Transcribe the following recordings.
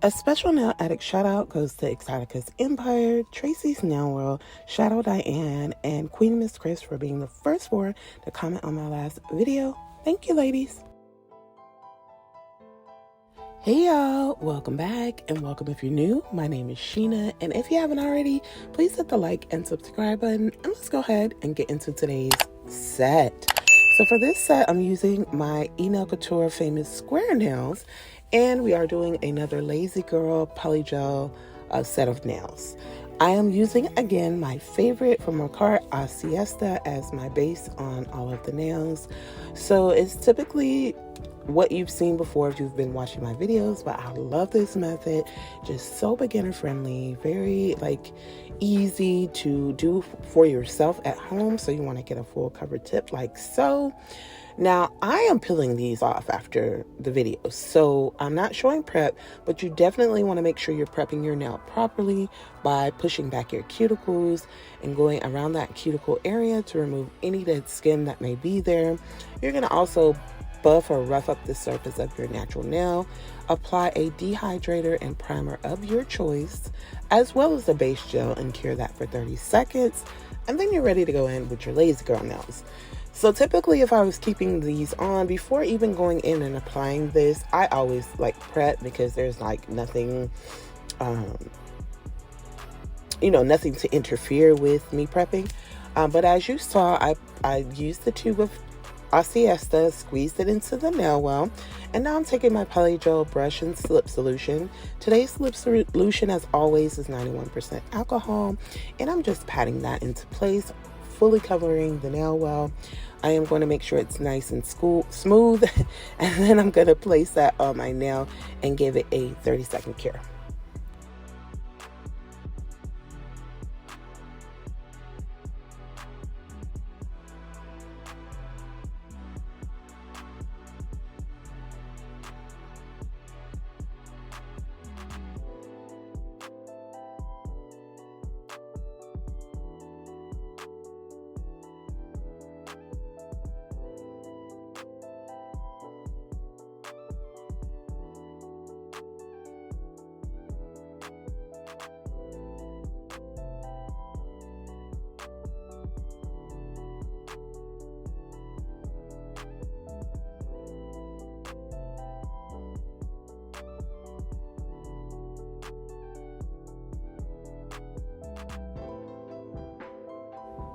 A special nail addict shout out goes to Exotica's Empire, Tracy's Nail World, Shadow Diane, and Queen Miss Chris for being the first four to comment on my last video. Thank you, ladies. Hey y'all, welcome back and welcome if you're new. My name is Sheena, and if you haven't already, please hit the like and subscribe button, and let's go ahead and get into today's set. So for this set, I'm using my Nail Couture Famous Square Nails, and we are doing another Lazy Girl Polygel set of nails. I am using, again, my favorite from Cora, Siesta, as my base on all of the nails. So it's typically what you've seen before if you've been watching my videos, but I love this method. Just so beginner friendly, very easy to do for yourself at home. So you want to get a full cover tip like so. Now, I am peeling these off after the video, so I'm not showing prep, but you definitely want to make sure you're prepping your nail properly by pushing back your cuticles and going around that cuticle area to remove any dead skin that may be there. You're going to also buff or rough up the surface of your natural nail. Apply a dehydrator and primer of your choice, as well as a base gel, and cure that for 30 seconds. And then you're ready to go in with your Lazy Girl nails. So typically, if I was keeping these on before even going in and applying this, I always prep, because there's nothing, nothing to interfere with me prepping. But as you saw, I used the tube of Siesta, squeezed it into the nail well, and now I'm taking my polygel brush and slip solution. Today's slip solution, as always, is 91% alcohol, and I'm just patting that into place, fully covering the nail well. I am going to make sure it's nice and smooth, and then I'm going to place that on my nail and give it a 30-second cure.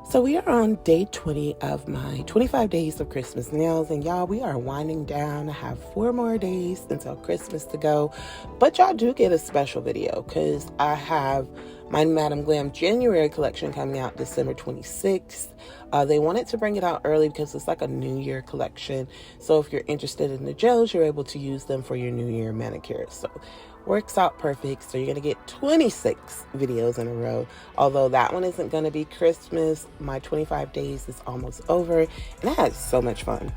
So we are on day 20 of my 25 days of Christmas nails, and y'all, we are winding down. I have 4 more days until Christmas to go, but y'all do get a special video because I have my Madam Glam January collection coming out December 26th. They wanted to bring it out early because it's like a New Year collection. So if you're interested in the gels, you're able to use them for your New Year manicure. So works out perfect. So you're going to get 26 videos in a row. Although that one isn't going to be Christmas. My 25 days is almost over, and I had so much fun.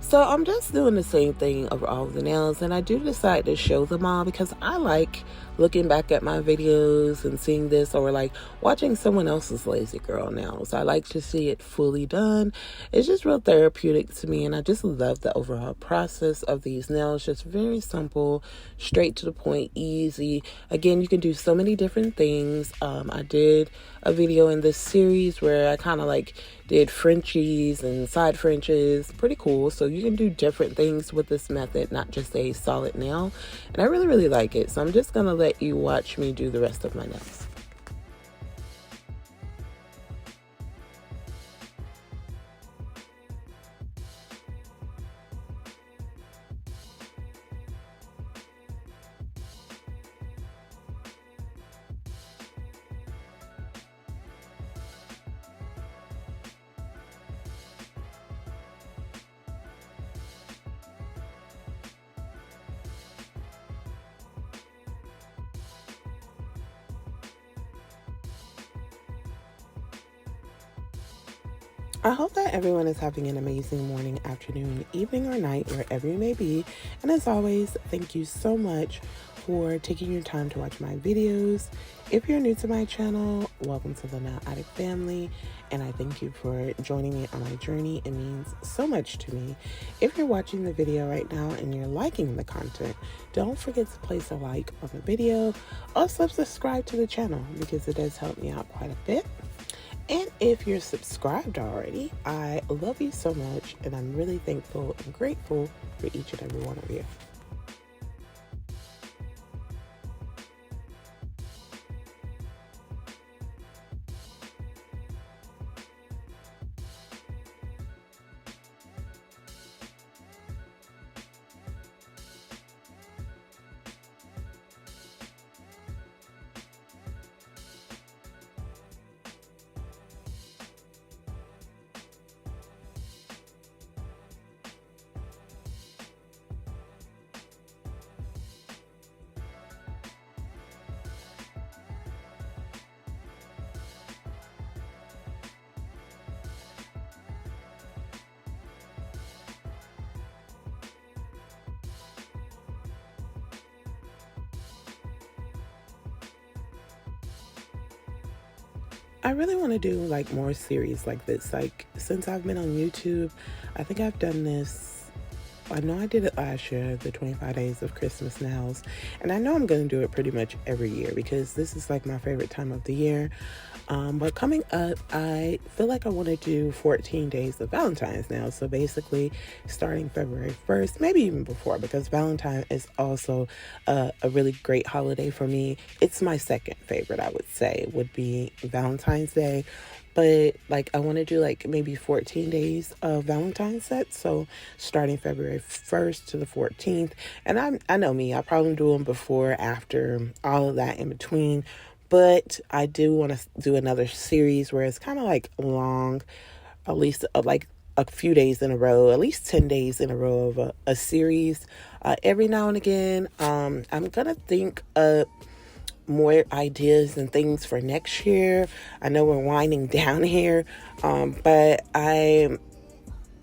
So I'm just doing the same thing over all of the nails, and I do decide to show them all because I like looking back at my videos and seeing this, or watching someone else's Lazy Girl nails. I like to see it fully done. It's just real therapeutic to me, and I just love the overall process of these nails. Just very simple, straight to the point, easy. Again, you can do so many different things. I did a video in this series where I kind of did Frenchies and side Frenches. Pretty cool. So you can do different things with this method, not just a solid nail. And I really, really like it. So I'm just going to let you watch me do the rest of my nails. I hope that everyone is having an amazing morning, afternoon, evening, or night, wherever you may be. And as always, thank you so much for taking your time to watch my videos. If you're new to my channel, welcome to the NailHoliday family, and I thank you for joining me on my journey. It means so much to me. If you're watching the video right now and you're liking the content, don't forget to place a like on the video. Also subscribe to the channel because it does help me out quite a bit. And if you're subscribed already, I love you so much, and I'm really thankful and grateful for each and every one of you. I really want to do like more series like this. Like since I've been on YouTube, I think I've done this. I know I did it last year, the 25 days of Christmas nails, and I know I'm going to do it pretty much every year because this is like my favorite time of the year. But coming up, I feel like I want to do 14 days of Valentine's nails. So basically starting February 1st, maybe even before, because Valentine is also a really great holiday for me. It's my second favorite, I would say, would be Valentine's Day. But like I want to do like maybe 14 days of Valentine's sets. So starting February 1st to the 14th. And I know me, I probably do them before, after, all of that in between. But I do want to do another series where it's kind of like long, at least like a few days in a row, at least 10 days in a row of a series. Every now and again, I'm going to think of more ideas and things for next year. I know we're winding down here, but I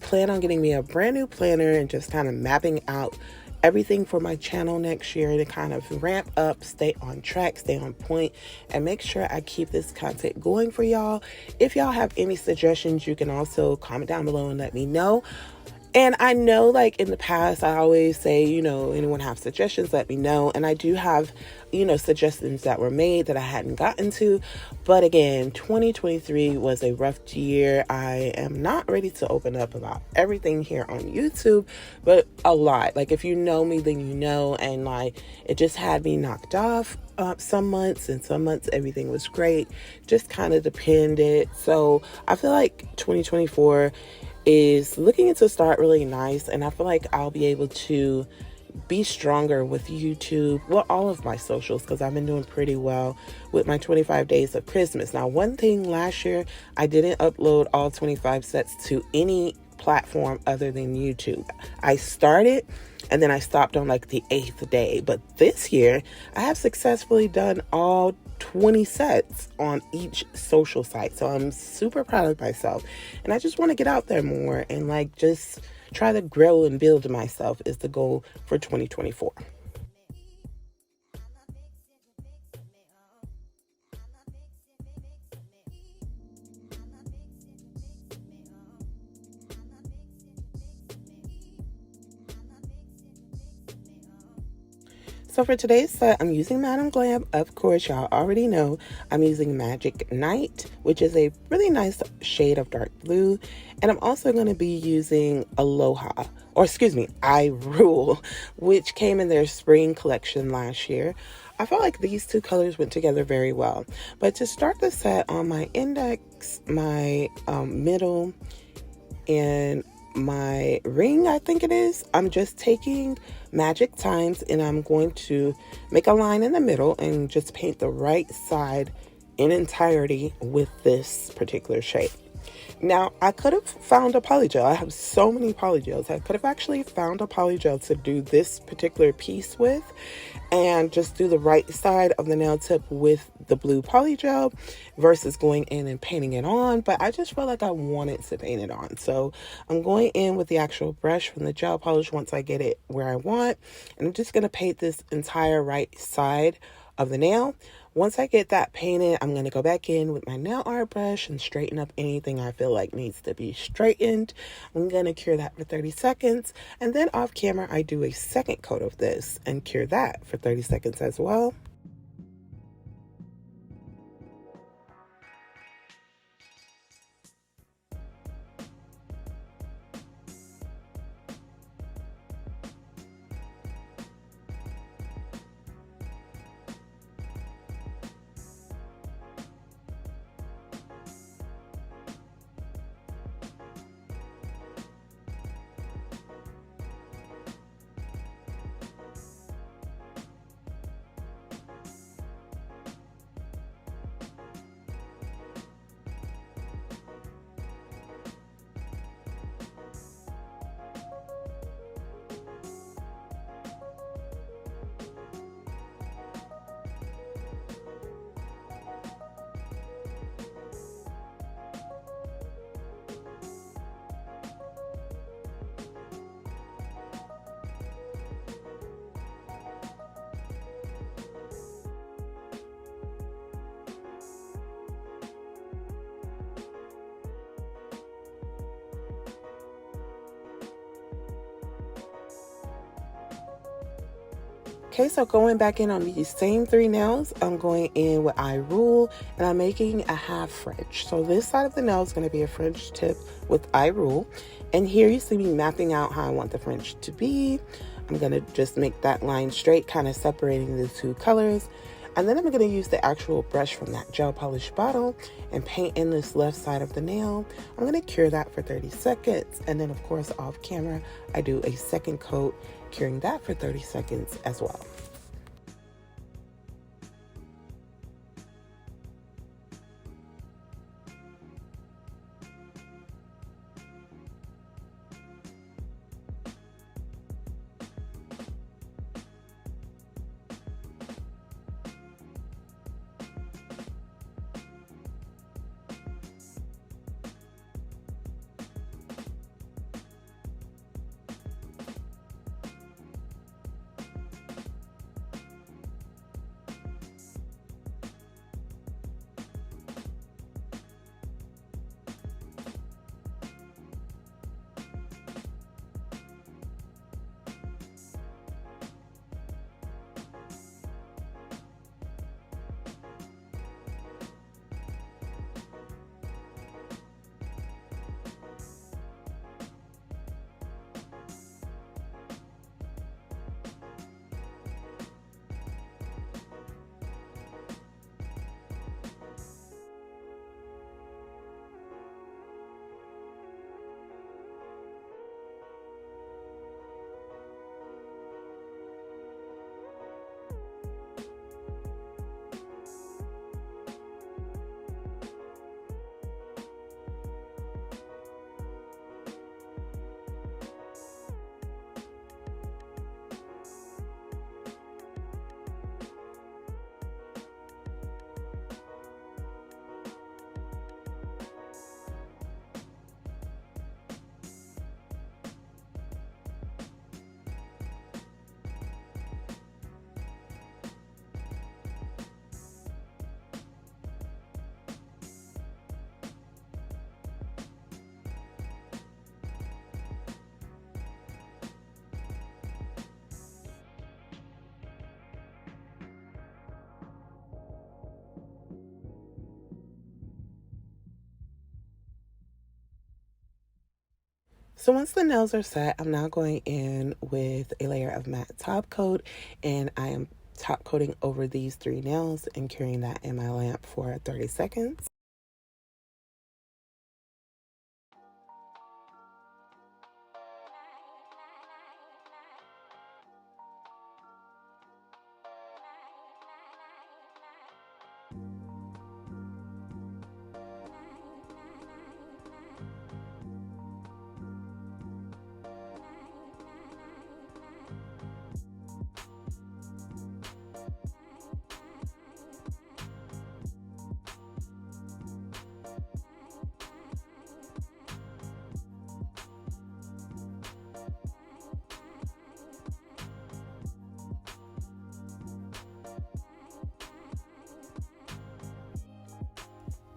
plan on getting me a brand new planner and just kind of mapping out everything for my channel next year to kind of ramp up, stay on track, stay on point, and make sure I keep this content going for y'all. If y'all have any suggestions, you can also comment down below and let me know. And I know, like, in the past, I always say, anyone have suggestions, let me know. And I do have, suggestions that were made that I hadn't gotten to. But again, 2023 was a rough year. I am not ready to open up about everything here on YouTube, but a lot. Like, if you know me, then you know. And, like, it just had me knocked off some months, and some months everything was great. Just kind of depended. So I feel like 2024 is looking to start really nice, and I feel like I'll be able to be stronger with YouTube, well, all of my socials, because I've been doing pretty well with my 25 days of Christmas. Now, one thing last year, I didn't upload all 25 sets to any platform other than YouTube. I started and then I stopped on like the 8th day, but this year I have successfully done all 20 sets on each social site. So I'm super proud of myself, and I just want to get out there more and like just try to grow and build myself is the goal for 2024. So for today's set, I'm using Madam Glam. Of course, y'all already know I'm using Magic Night, which is a really nice shade of dark blue. And I'm also going to be using I Rule, which came in their spring collection last year. I felt like these two colors went together very well. But to start the set, on my index, my middle, and my ring, I think it is, I'm just taking Magic Times and I'm going to make a line in the middle and just paint the right side in entirety with this particular shade. Now, I could have found a polygel. I have so many polygels. I could have actually found a polygel to do this particular piece with and just do the right side of the nail tip with the blue polygel versus going in and painting it on. But I just felt like I wanted to paint it on. So I'm going in with the actual brush from the gel polish once I get it where I want. And I'm just going to paint this entire right side of the nail. Once I get that painted, I'm going to go back in with my nail art brush and straighten up anything I feel like needs to be straightened. I'm going to cure that for 30 seconds. And then off camera, I do a second coat of this and cure that for 30 seconds as well. Okay, so going back in on these same 3 nails, I'm going in with I Rule, and I'm making a half French. So this side of the nail is going to be a French tip with I Rule. And here you see me mapping out how I want the French to be. I'm going to just make that line straight, kind of separating the 2 colors. And then I'm going to use the actual brush from that gel polish bottle and paint in this left side of the nail. I'm going to cure that for 30 seconds. And then, of course, off camera, I do a second coat, curing that for 30 seconds as well. So once the nails are set, I'm now going in with a layer of matte top coat, and I am top coating over these 3 nails and curing that in my lamp for 30 seconds.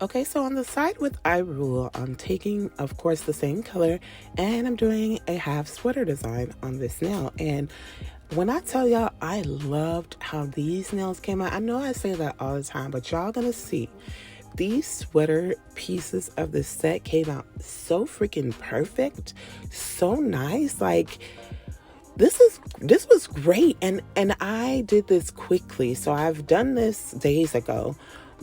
Okay, so on the side with I Rule, I'm taking, of course, the same color, and I'm doing a half sweater design on this nail. And when I tell y'all, I loved how these nails came out. I know I say that all the time, but y'all gonna see. These sweater pieces of the set came out so freaking perfect, so nice. Like, this was great, and I did this quickly. So I've done this days ago,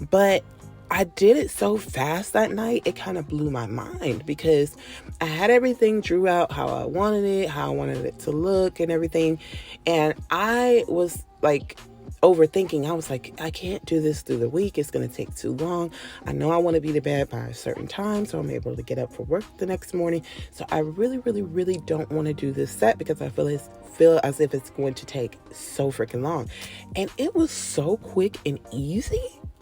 but I did it so fast that night, it kind of blew my mind because I had everything drew out how I wanted it to look and everything. And I was like overthinking. I was like, I can't do this through the week. It's going to take too long. I know I want to be to bed by a certain time, so I'm able to get up for work the next morning. So I really, really, really don't want to do this set because I feel as if it's going to take so freaking long. And it was so quick and easy.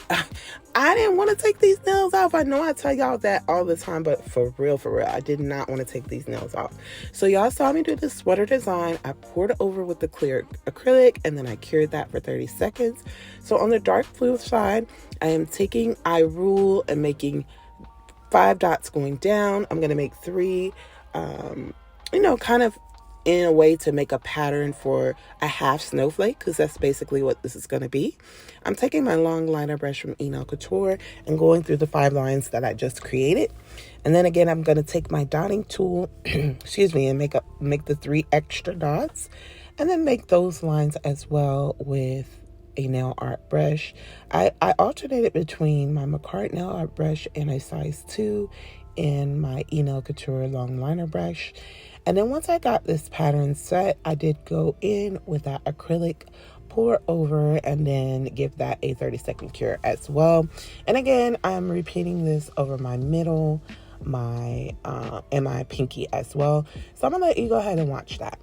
I didn't want to take these nails off. I know I tell y'all that all the time, but for real, I did not want to take these nails off. So y'all saw me do the sweater design. I poured it over with the clear acrylic, and then I cured that for 30 seconds. So on the dark blue side, I am taking I Rule and making 5 dots going down. I'm going to make 3, kind of in a way to make a pattern for a half snowflake, because that's basically what this is going to be. I'm taking my long liner brush from Nail Couture and going through the 5 lines that I just created. And then again, I'm going to take my dotting tool, and make the 3 extra dots, and then make those lines as well with a nail art brush. I alternated between my McCart nail art brush and a size 2 in my Nail Couture long liner brush. And then once I got this pattern set, I did go in with that acrylic, pour over, and then give that a 30-second cure as well. And again, I'm repeating this over my middle, and my pinky as well. So I'm gonna let you go ahead and watch that.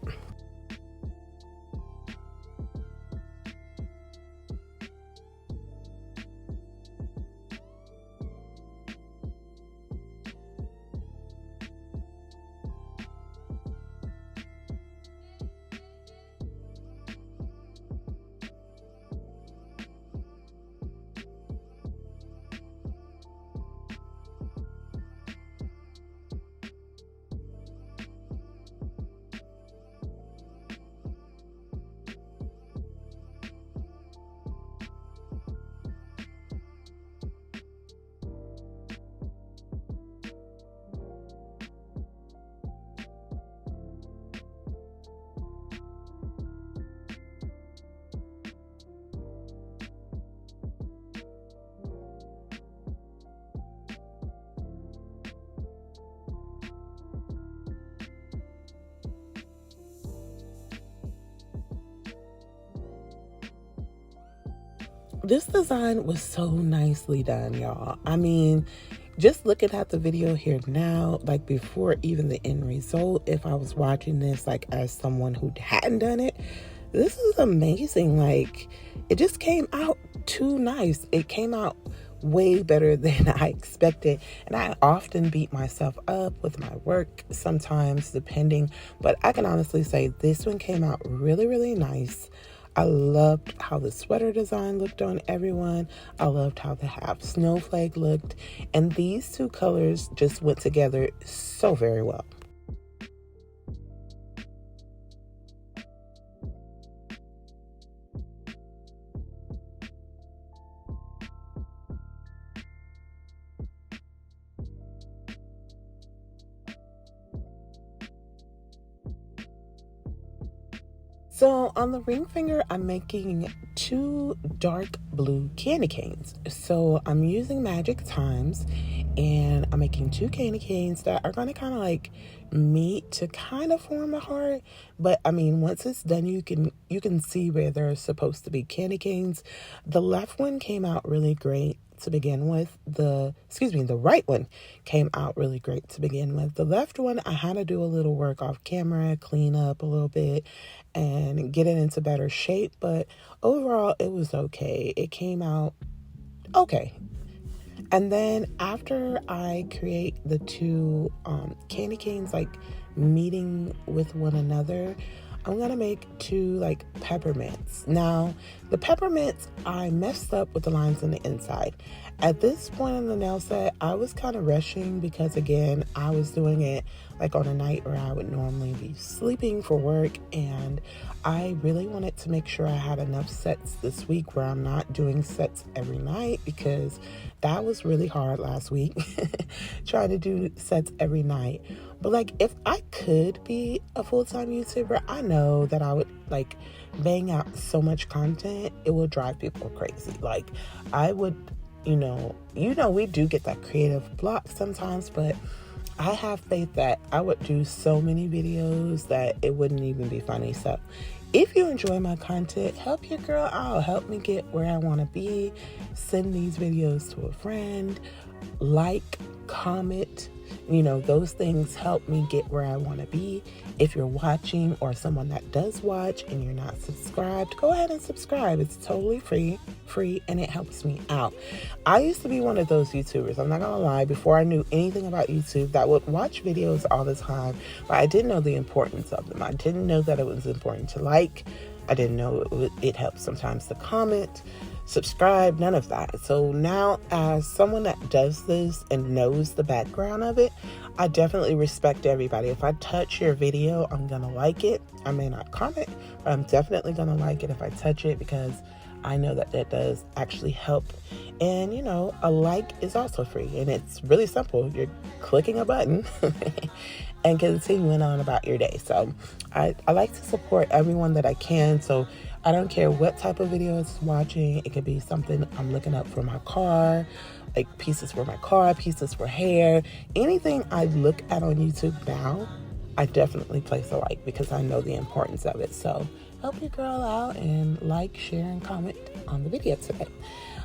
This design was so nicely done, y'all. I mean, just looking at the video here now, like before even the end result, if I was watching this like as someone who hadn't done it, this is amazing. Like, it just came out too nice. It came out way better than I expected. And I often beat myself up with my work sometimes, depending. But I can honestly say this one came out really, really nice. I loved how the sweater design looked on everyone. I loved how the half snowflake looked. And these 2 colors just went together so very well. So on the ring finger, I'm making 2 dark blue candy canes. So I'm using Magic Times, and I'm making 2 candy canes that are going to kind of like meet to kind of form a heart. But I mean, once it's done, you can see where they're supposed to be candy canes. The left one came out really great to begin with. The right one came out really great to begin with. The left one, I had to do a little work off camera, clean up a little bit, and get it into better shape. But overall, it was okay. It came out okay. And then after I create the 2 candy canes like meeting with one another, I'm going to make 2 like peppermints. Now, the peppermints, I messed up with the lines on the inside. At this point in the nail set, I was kind of rushing because, again, I was doing it like on a night where I would normally be sleeping for work, and I really wanted to make sure I had enough sets this week where I'm not doing sets every night, because that was really hard last week trying to do sets every night. But like, if I could be a full-time YouTuber, I know that I would like bang out so much content, it will drive people crazy. Like, I would, we do get that creative block sometimes, but I have faith that I would do so many videos that it wouldn't even be funny. So if you enjoy my content, help your girl out. Help me get where I want to be. Send these videos to a friend. Like, comment. Those things help me get where I want to be. If you're watching, or someone that does watch and you're not subscribed, go ahead and subscribe. It's totally free, and it helps me out. I used to be one of those YouTubers, I'm not gonna lie, before I knew anything about YouTube, that would watch videos all the time, but I didn't know the importance of them. I didn't know that it was important to like. I didn't know it helps sometimes to comment, subscribe, none of that. So now, as someone that does this and knows the background of it, I definitely respect everybody. If I touch your video, I'm gonna like it. I may not comment, but I'm definitely gonna like it if I touch it, because I know that does actually help. And a like is also free, and it's really simple. You're clicking a button and continuing on about your day. So I like to support everyone that I can. So I don't care what type of video it's watching. It could be something I'm looking up for my car, like pieces for my car, pieces for hair. Anything I look at on YouTube now, I definitely place a like, because I know the importance of it. So help your girl out and like, share, and comment on the video today.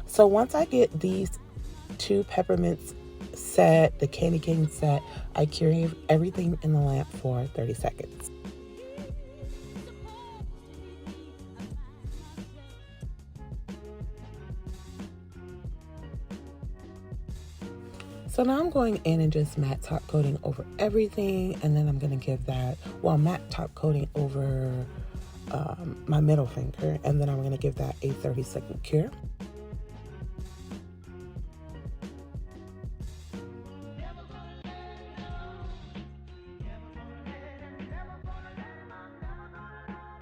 So once I get these 2 peppermints set, the candy cane set, I cure everything in the lamp for 30 seconds. So now I'm going in and just matte top coating over everything, and then I'm going to give that, matte top coating over my middle finger, and then I'm going to give that a 30-second cure.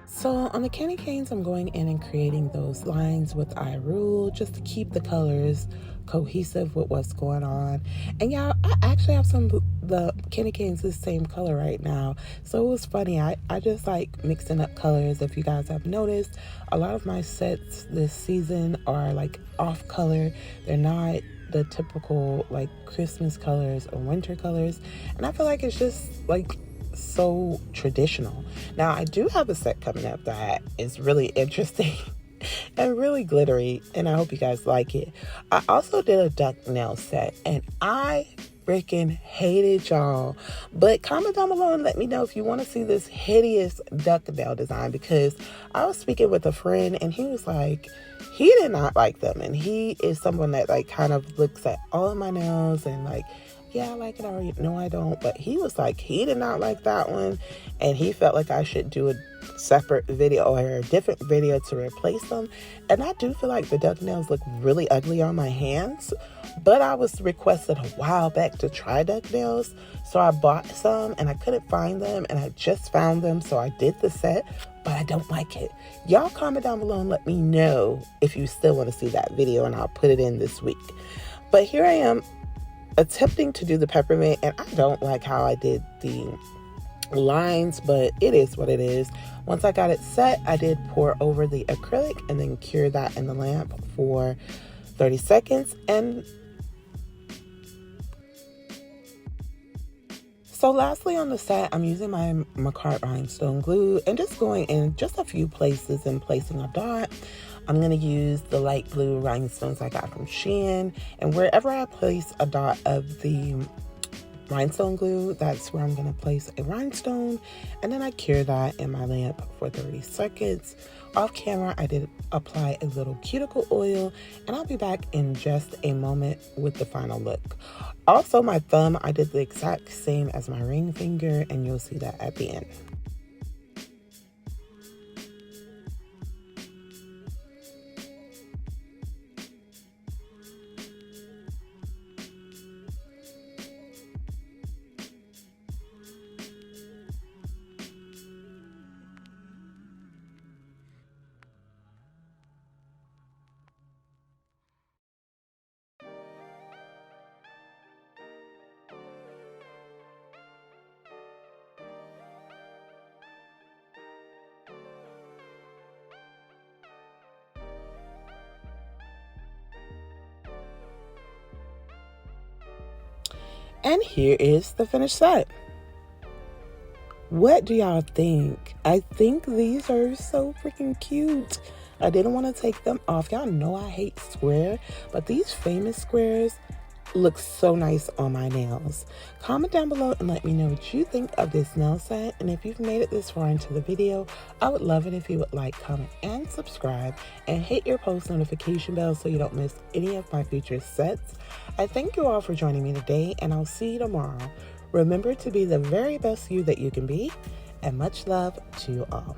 So on the candy canes, I'm going in and creating those lines with IUZnova just to keep the colors cohesive with what's going on. And y'all, I actually have the candy canes the same color right now. So it was funny. I just like mixing up colors. If you guys have noticed, a lot of my sets this season are like off color. They're not the typical like Christmas colors or winter colors. And I feel like it's just like so traditional. Now I do have a set coming up that is really interesting and really glittery, and I hope you guys like it. I also did a duck nail set, and I freaking hated y'all. But comment down below and let me know if you want to see this hideous duck nail design, because I was speaking with a friend and he was like, he did not like them, and he is someone that like kind of looks at all of my nails and like, yeah, I like it, or no, I don't. But he was like, he did not like that one, and he felt like I should do a separate video or a different video to replace them. And I do feel like the duck nails look really ugly on my hands, but I was requested a while back to try duck nails, so I bought some and I couldn't find them, and I just found them, so I did the set, but I don't like it. Y'all comment down below and let me know if you still want to see that video, and I'll put it in this week. But here I am attempting to do the peppermint, and I don't like how I did the lines, but it is what it is. Once I got it set, I did pour over the acrylic and then cure that in the lamp for 30 seconds. And so lastly on the set, I'm using my Macart rhinestone glue and just going in just a few places and placing a dot. I'm going to use the light blue rhinestones I got from Shein, and wherever I place a dot of the rhinestone glue, that's where I'm going to place a rhinestone, and then I cure that in my lamp for 30 seconds. Off camera, I did apply a little cuticle oil, and I'll be back in just a moment with the final look. Also, my thumb, I did the exact same as my ring finger, and you'll see that at the end. And here is the finished set. What do y'all think? I think these are so freaking cute. I didn't want to take them off. Y'all know I hate square, but these famous squares look so nice on my nails. Comment down below and let me know what you think of this nail set. And if you've made it this far into the video, I would love it if you would like, comment, and subscribe, and hit your post notification bell so you don't miss any of my future sets. I thank you all for joining me today, and I'll see you tomorrow. Remember to be the very best you that you can be, and much love to you all.